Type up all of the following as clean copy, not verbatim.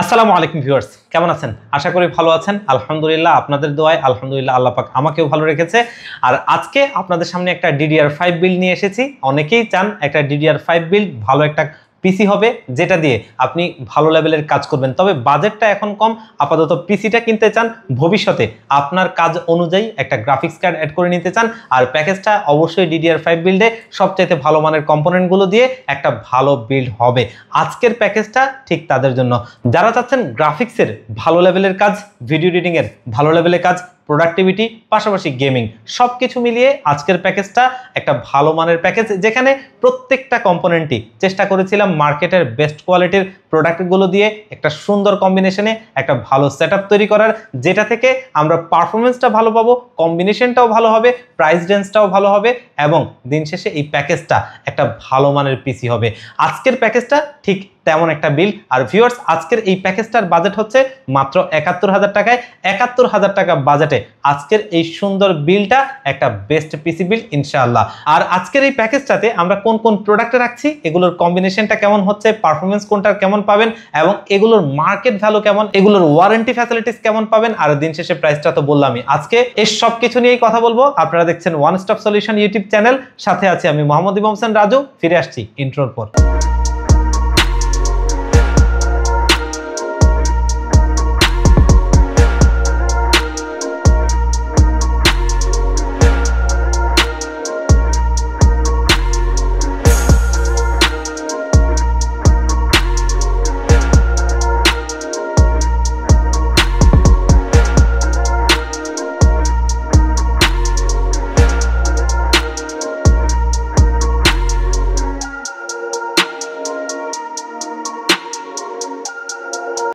আসসালামু আলাইকুম ভিউয়ার্স, কেমন আছেন? আশা করি ভালো আছেন। আলহামদুলিল্লাহ, আপনাদের দোয়ায় আলহামদুলিল্লাহ আল্লাহ পাক আমাকেও ভালো রেখেছে। আর আজকে আপনাদের সামনে একটা DDR5 বিল্ড নিয়ে এসেছি। অনেকেই চান একটা DDR5 বিল্ড, ভালো একটা পিসি হবে যেটা দিয়ে আপনি ভালো লেভেলের কাজ করবেন। তবে বাজেটটা এখন কম, আপাতত পিসিটা কিনতে চান, ভবিষ্যতে আপনার কাজ অনুযায়ী একটা গ্রাফিক্স কার্ড অ্যাড করে নিতে চান। আর প্যাকেজটা অবশ্যই DDR5 বিল্ডে সবচাইতে ভালো মানের কম্পোনেন্টগুলো দিয়ে একটা ভালো বিল্ড হবে। আজকের প্যাকেজটা ঠিক তাদের জন্য যারা চাচ্ছেন গ্রাফিক্সের ভালো লেভেলের কাজ, ভিডিও এডিটিং এর ভালো লেভেলের কাজ, প্রোডাক্টিভিটি, পাশাপাশি গেমিং সবকিছু মিলিয়ে আজকের প্যাকেজটা একটা ভালো মানের প্যাকেজ, যেখানে প্রত্যেকটা কম্পোনেন্টই চেষ্টা করেছিলাম মার্কেটের বেস্ট কোয়ালিটির প্রোডাক্টগুলো দিয়ে একটা সুন্দর কম্বিনেশনে একটা ভালো সেটআপ তৈরি করার, যেটা থেকে আমরা পারফরমেন্সটা ভালো পাবো, কম্বিনেশনটাও ভালো হবে, প্রাইস রেঞ্জটাও ভালো হবে এবং দিন শেষে এই প্যাকেজটা একটা ভালো মানের পিসি হবে। আজকের প্যাকেজটা ঠিক তেমন একটা বিল। আর ভিউয়ার্স, আজকের এই প্যাকেজটার বাজেট হচ্ছে মাত্র ৭১,০০০ টাকায়। ৭১,০০০ টাকা বাজেটে আজকের এই সুন্দর বিলটা একটা বেস্ট পিসি বিল ইনশাআল্লাহ। আর আজকের এই প্যাকেজটাতে আমরা কোন কোন প্রোডাক্টে রাখছি, এগুলোর কম্বিনেশনটা কেমন হচ্ছে, পারফরমেন্স কোনটার কেমন পাবেন এবং এগুলোর মার্কেট ভ্যালু কেমন, এগুলোর ওয়ারেন্টি ফ্যাসিলিটিস কেমন পাবেন, আর দিন শেষে প্রাইসটা তো বললামই। আজকে এই সব কিছু নিয়েই কথা বলবো। আপনারা দেখছেন one stop solution YouTube channel, সাথে আছি আমি মোহাম্মদ ইমাম হোসেন রাজু। ফিরে আসছি ইন্ট্রোর পর।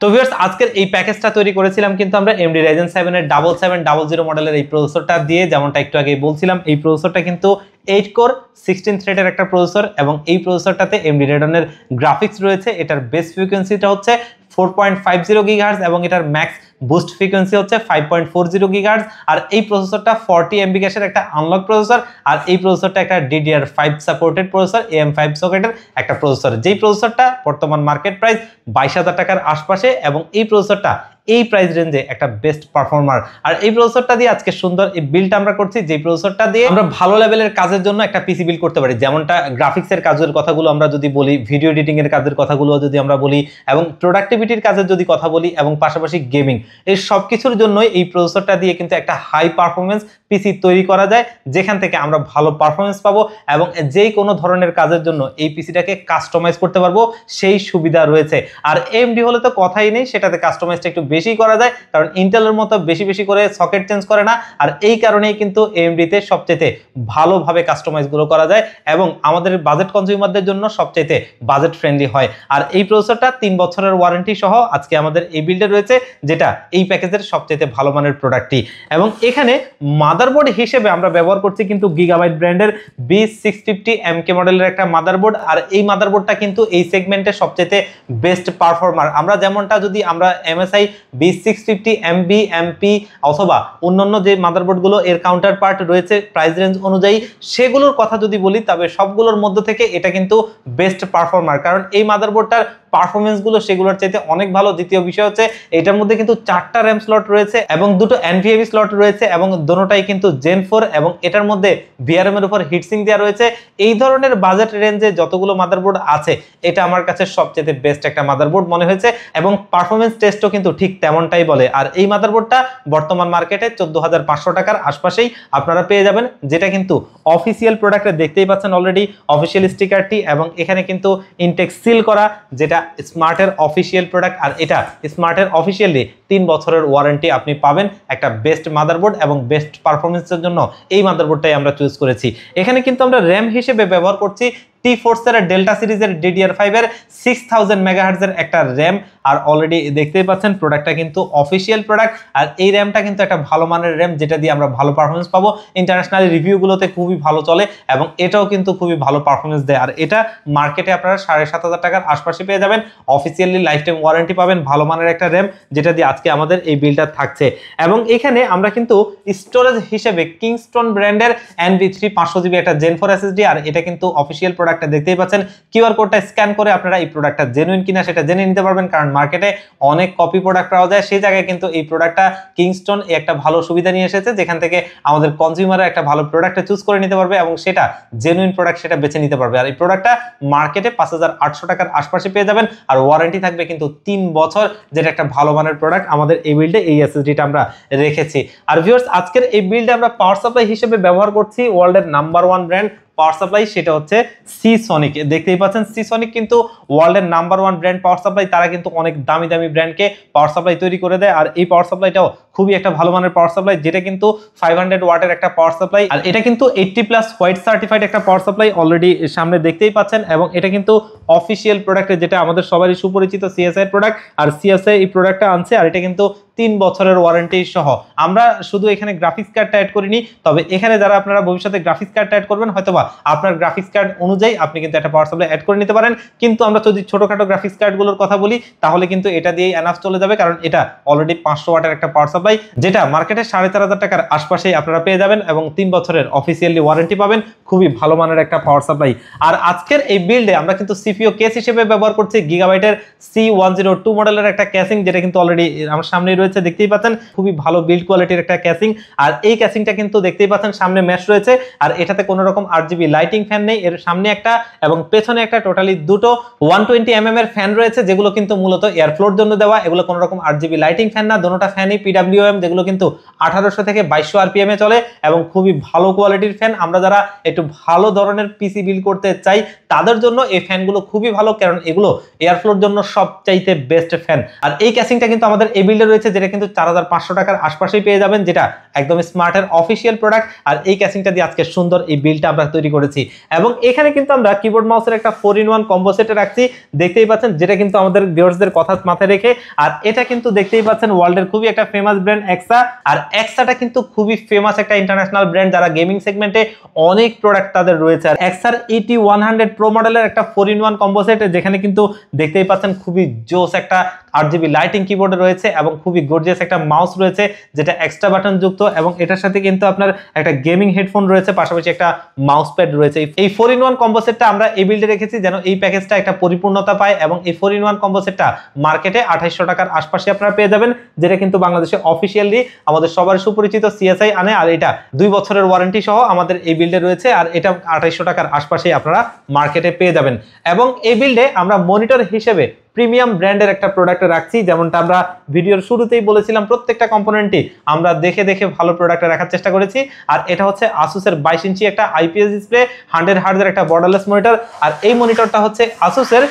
তো ভিউয়ার্স, আজকের এই প্যাকেজটা তৈরি করেছিলাম কিন্তু আমরা AMD Ryzen 7 এর 7700 মডেলের এই প্রসেসরটা দিয়ে। যেমনটা একটু আগে বলছিলাম, এই প্রসেসরটা কিন্তু 8 কোর 16 থ্রেডের একটা প্রসেসর এবং এই প্রসেসরটাতে AMD Radeon এর গ্রাফিক্স রয়েছে। এটার বেস ফ্রিকোয়েন্সিটা হচ্ছে 4.50 GHz এবং এটার ম্যাক্স বুস্ট ফ্রিকোয়েন্সি হচ্ছে 5.40 GHz। আর এই প্রসেসরটা 40 MB ক্যাশের একটা আনলক প্রসেসর। আর এই প্রসেসরটা একটা DDR5 সাপোর্টেড প্রসেসর, AM5 সকেটের একটা প্রসেসর, যেই প্রসেসরটা বর্তমান মার্কেট প্রাইস 22,000 টাকার আশপাশে এবং এই প্রসেসরটা এই প্রাইস রেঞ্জে একটা বেস্ট পারফর্মার। আর এই প্রসেসরটা দিয়ে আজকে সুন্দর এই বিল্ডটা আমরা করছি, যে প্রসেসরটা দিয়ে আমরা ভালো লেভেলের কাজের জন্য একটা পিসি বিল্ড করতে পারি। যেমনটা গ্রাফিক্সের কাজের কথাগুলো আমরা যদি বলি, ভিডিও এডিটিং এর কাজের কথাগুলো যদি আমরা বলি এবং প্রোডাক্টিভিটির কাজের যদি কথা বলি এবং পাশাপাশি গেমিং, এই সব কিছুর জন্যই এই প্রসেসরটা দিয়ে কিন্তু একটা হাই পারফরমেন্স পিসি তৈরি করা যায়, যেখান থেকে আমরা ভালো পারফরমেন্স পাবো এবং যেই কোনো ধরনের কাজের জন্য এই পিসিটাকে কাস্টমাইজ করতে পারবো, সেই সুবিধা রয়েছে। আর AMD হলে তো কথাই নেই, সেটাতে কাস্টমাইজটা একটু বেশি করা যায়, কারণ ইন্টেলের মতো বেশি বেশি করে সকেট চেঞ্জ করে না। আর এই কারণেই কিন্তু AMD তে সবচেয়ে ভালোভাবে কাস্টমাইজ গুলো করা যায় এবং আমাদের বাজেট কনজিউমারদের জন্য সবচেয়ে বাজেট ফ্রেন্ডলি হয়। আর এই প্রসেসরটা 3 বছরের ওয়ারেন্টি সহ আজকে আমাদের এই বিল্ডে রয়েছে, যেটা এই প্যাকেজের সবচেয়ে ভালো মানের প্রোডাক্টটি। এবং এখানে মাদারবোর্ড হিসেবে আমরা ব্যবহার করছি কিন্তু গিগাবাইট ব্র্যান্ডের B650MK মডেলের একটা মাদারবোর্ড। আর এই মাদারবোর্ডটা কিন্তু এই সেগমেন্টের সবচেয়ে বেস্ট পারফর্মার। আমরা যেমনটা যদি আমরা MSI B650MB MP অথবা অন্যান্য যে মাদারবোর্ডগুলো এর কাউন্টার পার্ট রয়েছে প্রাইস রেঞ্জ অনুযায়ী, সেগুলোর কথা যদি বলি, তবে সবগুলোর মধ্য থেকে এটা কিন্তু বেস্ট পারফর্মার, কারণ এই মাদারবোর্ডটার পারফরমেন্স গুলো সেগুলোর চাইতে অনেক ভালো। দ্বিতীয় বিষয় হচ্ছে এটার মধ্যে কিন্তু 4টা RAM স্লট রয়েছে এবং 2টো NVMe স্লট রয়েছে এবং দোনোটাই কিন্তু Gen 4 এবং এটার মধ্যে VRM এর উপর হিটসিঙ্ক দেওয়া রয়েছে। এই ধরনের বাজেট রেঞ্জে যতগুলো মাদারবোর্ড আছে, এটা আমার কাছে সবচেয়ে বেস্ট একটা মাদারবোর্ড মনে হয়েছে এবং পারফরমেন্স টেস্টও কিন্তু ঠিক তেমনটাই বলে। আর এই মাদারবোর্ডটা বর্তমান মার্কেটে 14,500 টাকার আশপাশেই আপনারা পেয়ে যাবেন, যেটা কিন্তু অফিসিয়াল প্রোডাক্টে দেখতেই পাচ্ছেন অলরেডি অফিসিয়াল স্টিকারটি এবং এখানে কিন্তু ইনটেক সিল করা, যেটা স্মার্টের অফিসিয়াল প্রোডাক্ট। আর এটা স্মার্টের অফিসিয়ালি 3 বছরের ওয়ারেন্টি আপনি পাবেন। একটা বেস্ট মাদারবোর্ড এবং বেস্ট পারফরমেন্সের জন্য এই মাদারবোর্ডটাই আমরা চুজ করেছি। এখানে কিন্তু আমরা র্যাম হিসেবে ব্যবহার করছি T-Force এর ডেল্টা সিরিজের DDR5 এর 6000 মেগাহার্টজ এর একটা র্যাম। আর অলরেডি দেখতেই পাচ্ছেন প্রোডাক্টটা কিন্তু অফিসিয়াল প্রোডাক্ট। আর এই র্যামটা কিন্তু একটা ভালো মানের র্যাম, যেটা দিয়ে আমরা ভালো পারফরমেন্স পাবো। ইন্টারন্যাশনাল রিভিউগুলোতে খুবই ভালো চলে এবং এটাও কিন্তু খুবই ভালো পারফরমেন্স দেয়। আর এটা মার্কেটে আপনারা 7,500 টাকার আশপাশে পেয়ে যাবেন। অফিসিয়ালি লাইফ টাইম ওয়ারেন্টি পাবেন, ভালো মানের একটা র্যাম, যেটা দিয়ে আজকে আমাদের এই বিলটা থাকছে। এবং এখানে আমরা কিন্তু স্টোরেজ হিসেবে কিংস্টোন ব্র্যান্ডের NV3 500GB একটা Gen 4 SSD, আর এটা কিন্তু অফিসিয়াল প্রোডাক্ট প্রোডাক্টটা দেখতেই পাচ্ছেন, কিউআর কোডটা স্ক্যান করে আপনারা এই প্রোডাক্টটা জেনুইন কিনা সেটা জেনে নিতে পারবেন, কারণ মার্কেটে অনেক কপি প্রোডাক্ট পাওয়া যায়। সেই জায়গায় কিন্তু এই প্রোডাক্টটা কিংস্টোন একটা ভালো সুবিধা নিয়ে এসেছে, যেখান থেকে আমাদের কনজিউমাররা একটা ভালো প্রোডাক্টটা চুজ করে নিতে পারবে এবং সেটা জেনুইন প্রোডাক্ট সেটা বেছে নিতে পারবে। আর এই প্রোডাক্টটা মার্কেটে 5800 টাকার আশপাশে পেয়ে যাবেন, আর ওয়ারেন্টি থাকবে কিন্তু 3 বছর, যেটা একটা ভালো মানের প্রোডাক্ট। আমাদের এই বিল্ডে এই এসএসডিটা আমরা রেখেছি। আর ভিউয়ার্স, আজকের এই বিল্ডে আমরা পাওয়ার সাপ্লাই হিসেবে ব্যবহার করছি ওয়ার্ল্ডের নাম্বার 1 ব্র্যান্ড পাওয়ার সাপ্লাই, সেটা হচ্ছে সিসনিক। দেখতেই পাচ্ছেন সিসনিক কিন্তু ওয়ার্ল্ডের নাম্বার 1 ব্র্যান্ড পাওয়ার সাপ্লাই। তারা কিন্তু অনেক দামি দামি ব্র্যান্ডকে পাওয়ার সাপ্লাই তৈরি করে দেয়, আর এই পাওয়ার সাপ্লাইটাও খুবই একটা ভালো মানের পাওয়ার সাপ্লাই, যেটা কিন্তু 500 ওয়াটের একটা পাওয়ার সাপ্লাই। আর এটা কিন্তু 80+ হোয়াইট সার্টিফাইড একটা পাওয়ার সাপ্লাই, অলরেডি সামনে দেখতেই পাচ্ছেন। এবং এটা কিন্তু অফিসিয়াল প্রোডাক্টে, যেটা আমাদের সবারই সুপরিচিত সিএসআই প্রোডাক্ট, আর সিএসআই এই প্রোডাক্টটা আনছে। আর এটা কিন্তু 3 বছরের ওয়ারেন্টি সহ। আমরা শুধু এখানে গ্রাফিক্স কার্ডটা অ্যাড করিনি, তবে এখানে যারা আপনারা ভবিষ্যতে গ্রাফিক্স কার্ডটা অ্যাড করবেন, হয়তোবা আপনার গ্রাফিক্স কার্ড অনুযায়ী আপনি কিন্তু একটা পাওয়ার সাপ্লাই অ্যাড করে নিতে পারেন। কিন্তু আমরা যদি ছোটখাটো গ্রাফিক্স কার্ডগুলোর কথা বলি, তাহলে কিন্তু এটা দিয়েই এনাফ চলে যাবে, কারণ এটা অলরেডি 500 ওয়াটের একটা পাওয়ার সাপ্লাই, যেটা মার্কেটে 4500 টাকার আশপাশেই আপনারা পেয়ে যাবেন এবং 3 বছরের অফিসিয়ালি ওয়ারেন্টি পাবেন। খুবই ভালো মানের একটা পাওয়ার সাপ্লাই। আর আজকের এই বিল্ডে আমরা কিন্তু সিপিইউ কেস হিসেবে ব্যবহার করছি গিগাবাইটের C102 মডেলের একটা ক্যাসিং, যেটা কিন্তু অলরেডি আমার সামনেই রয়েছে, দেখতেই পাচ্ছেন। খুবই ভালো বিল্ড কোয়ালিটির একটা ক্যাসিং। আর এই ক্যাসিংটা কিন্তু দেখতেই পাচ্ছেন সামনে ম্যাশ রয়েছে, আর এটাতে কোনো রকম আরজিবি লাইটিং ফ্যান নেই। এর সামনে একটা এবং পেছনে একটা, টোটালি দুটো 120 mm এর ফ্যান রয়েছে, যেগুলো কিন্তু মূলত এয়ার ফ্লোর জন্য দেওয়া। এগুলো কোনো রকম আরজিবি লাইটিং ফ্যান না, দুটোটা ফ্যানই পিডব্লিউএম, যেগুলো কিন্তু 1800 থেকে 2200 আরপিএম এ চলে এবং খুবই ভালো কোয়ালিটির ফ্যান। আমরা যারা একটু ভালো ধরনের পিসি বিল্ড করতে চাই, তাদের জন্য এই ফ্যানগুলো খুবই ভালো, কারণ এগুলো এয়ার ফ্লোর জন্য সবচাইতে বেস্ট ফ্যান। আর এই ক্যাসিংটা কিন্তু আমাদের এই বিল্ডে রয়েছে, যেটা কিন্তু 4500 টাকার আশপাশেই পেয়ে যাবেন, যেটা একদম স্মার্টের অফিসিয়াল প্রোডাক্ট। আর এই ক্যাসিংটা দিয়ে আজকে সুন্দর এই বিল্ডটা আমরা তৈরি করেছি। এবং এখানে কিন্তু আমরা কিবোর্ড মাউসের একটা 4-in-1 কম্বো সেটে রাখছি, দেখতেই পাচ্ছেন, যেটা কিন্তু আমাদের ভিউয়ার্সদের কথা মাথায় রেখে। আর এটা কিন্তু দেখতেই পাচ্ছেন ওয়ার্ল্ডের খুবই একটা ফেমাস ব্র্যান্ড এক্সা। আর এক্সাটা কিন্তু খুবই ফেমাস একটা ইন্টারন্যাশনাল ব্র্যান্ড, যারা গেমিং সেগমেন্টে অনেক প্রোডাক্ট তাদের রয়েছে। আর এক্সার ET100 প্রো মডেলের একটা 4-in-1 কম্বো সেট, যেখানে কিন্তু দেখতেই পাচ্ছেন খুবই জোস একটা আরজিবি লাইটিং কিবোর্ড রয়েছে এবং খুবই গর্জিয়াস একটা মাউস রয়েছে, যেটা এক্সট্রা বাটন যুক্ত। এবং এটার সাথে কিন্তু আপনার একটা গেমিং হেডফোন রয়েছে, পাশাপাশি একটা মাউস প্যাড রয়েছে। এই 4-in-1 কম্বো সেটটা আমরা এই বিল্ডে রেখেছি, যেন এই প্যাকেজটা একটা পরিপূর্ণতা পায়। এবং এই 4-in-1 কম্বো সেটটা মার্কেটে 2800 টাকার আশপাশে আপনারা পেয়ে যাবেন, যেটা কিন্তু বাংলাদেশে অফিসিয়ালি আমাদের সবার সুপরিচিত সিএসআই আনে। আর এটা 2 বছরের ওয়ারেন্টি সহ আমাদের এই বিল্ডে রয়েছে, আর এটা 2800 টাকার আশপাশে আপনারা মার্কেটে পেয়ে যাবেন। এবং এই বিল্ডে আমরা মনিটর হিসেবে প্রিমিয়াম ব্র্যান্ডের একটা প্রোডাক্ট রাখছি, যেমনটা আমরা ভিডিওর শুরুতেই বলেছিলাম, প্রত্যেকটা কম্পোনেন্টই আমরা দেখে দেখে ভালো প্রোডাক্ট রাখার চেষ্টা করেছি। আর এটা হচ্ছে আসুসের 22 ইঞ্চি একটা আইপিএস ডিসপ্লে 100 হার্টজের একটা বর্ডারলেস মনিটর। আর এই মনিটরটা হচ্ছে আসুসের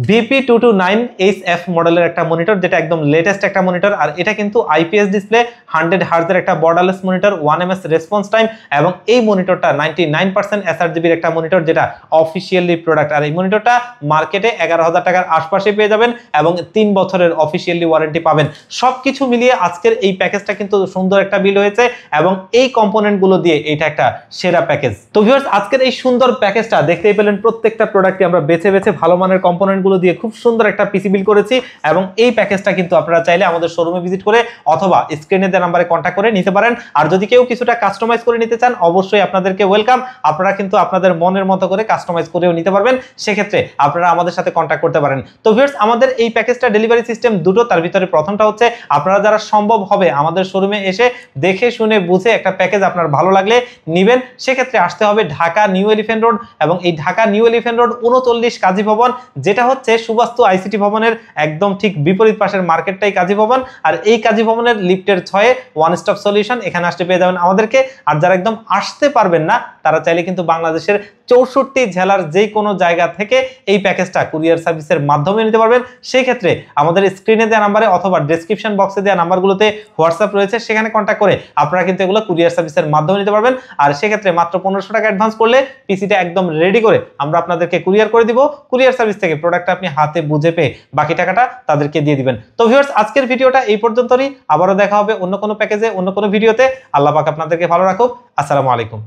BP229HF মডেলের একটা মনিটর, যেটা একদম লেটেস্ট একটা মনিটর। আর এটা কিন্তু আইপিএস ডিসপ্লে 100 হার্টজের একটা borderless monitor, 1 ms response time. এবং এই মনিটরটা 99% এসআরজিবির একটা মনিটর, যেটা অফিসিয়ালি প্রোডাক্ট। আর এই মনিটরটা মার্কেটে 11000 টাকার আশপাশে পেয়ে যাবেন এবং 3 বছরের অফিসিয়ালি ওয়ারেন্টি পাবেন। সবকিছু মিলিয়ে আজকের এই প্যাকেজটা কিন্তু সুন্দর একটা বিল হয়েছে এবং এই কম্পোনেন্টগুলো দিয়ে এটা একটা সেরা প্যাকেজ। তো ভিউয়ার্স, আজকের এই সুন্দর প্যাকেজটা দেখতেই পেলেন, প্রত্যেকটা প্রোডাক্টই আমরা বেছে বেছে ভালো মানের কম্পোনেন্ট গুলো দিয়ে খুব সুন্দর একটা পিসি বিল্ড করেছি। এবং এই প্যাকেজটা কিন্তু আপনারা চাইলে আমাদের শোরুমে ভিজিট করে অথবা স্ক্রিনে দেওয়া নাম্বারে কন্ট্যাক্ট করে নিতে পারেন। আর যদি কেউ কিছুটা কাস্টমাইজ করে নিতে চান, অবশ্যই আপনাদেরকে ওয়েলকাম। আপনারা কিন্তু আপনাদের মনের মতো করে কাস্টমাইজ করেও নিতে পারবেন, সেক্ষেত্রে আপনারা আমাদের সাথে কন্ট্যাক্ট করতে পারেন। তো ভিউয়ার্স, আমাদের এই প্যাকেজটা ডেলিভারি সিস্টেম দুটো, তার ভিতরে প্রথমটা হচ্ছে আপনারা যারা সম্ভব হবে আমাদের শোরুমে এসে দেখে শুনে বুঝে একটা প্যাকেজ আপনার ভালো লাগলে নিবেন, সেক্ষেত্রে আসতে হবে ঢাকা নিউ এলিফ্যান্ট রোড। এবং এই ঢাকা নিউ এলিফ্যান্ট রোড 39 কাজী ভবন, যেটা হচ্ছে সুবাস্তু আইসিটি ভবনের একদম ঠিক বিপরীত পাশের মার্কেটটাই কাজী ভবন। আর এই কাজী ভবনের লিফটের 6-এ ওয়ান স্টপ সলিউশন, এখানে আসতে পেয়ে যাবেন আমাদেরকে। আর যারা একদম আসতে পারবেন না, তারা চাইলে কিন্তু বাংলাদেশের 64 জেলার যে কোনো জায়গা থেকে এই প্যাকেজটা কুরিয়ার সার্ভিসের মাধ্যমে নিতে পারবেন। সেই ক্ষেত্রে আমাদের স্ক্রিনে দেওয়া নাম্বারে অথবা ডেসক্রিপশন বক্সে দেওয়া নাম্বারগুলোতে হোয়াটসঅ্যাপ রয়েছে, সেখানে কন্ট্যাক্ট করে আপনারা কিন্তু এগুলো কুরিয়ার সার্ভিসের মাধ্যমে নিতে পারবেন। আর সেক্ষেত্রে মাত্র 1500 টাকা অ্যাডভান্স করলে পিসিটা একদম রেডি করে আমরা আপনাদেরকে কুরিয়ার করে দিব। কুরিয়ার সার্ভিস থেকে প্রোডাক্টটা আপনি হাতে বুঝে পেয়ে বাকি টাকাটা তাদেরকে দিয়ে দিবেন। তো ভিউয়ার্স, আজকের ভিডিওটা এই পর্যন্তই। আবারও দেখা হবে অন্য কোনো প্যাকেজে, অন্য কোনো ভিডিওতে। আল্লাহ পাক আপনাদেরকে ভালো রাখুক। আসসালামু আলাইকুম।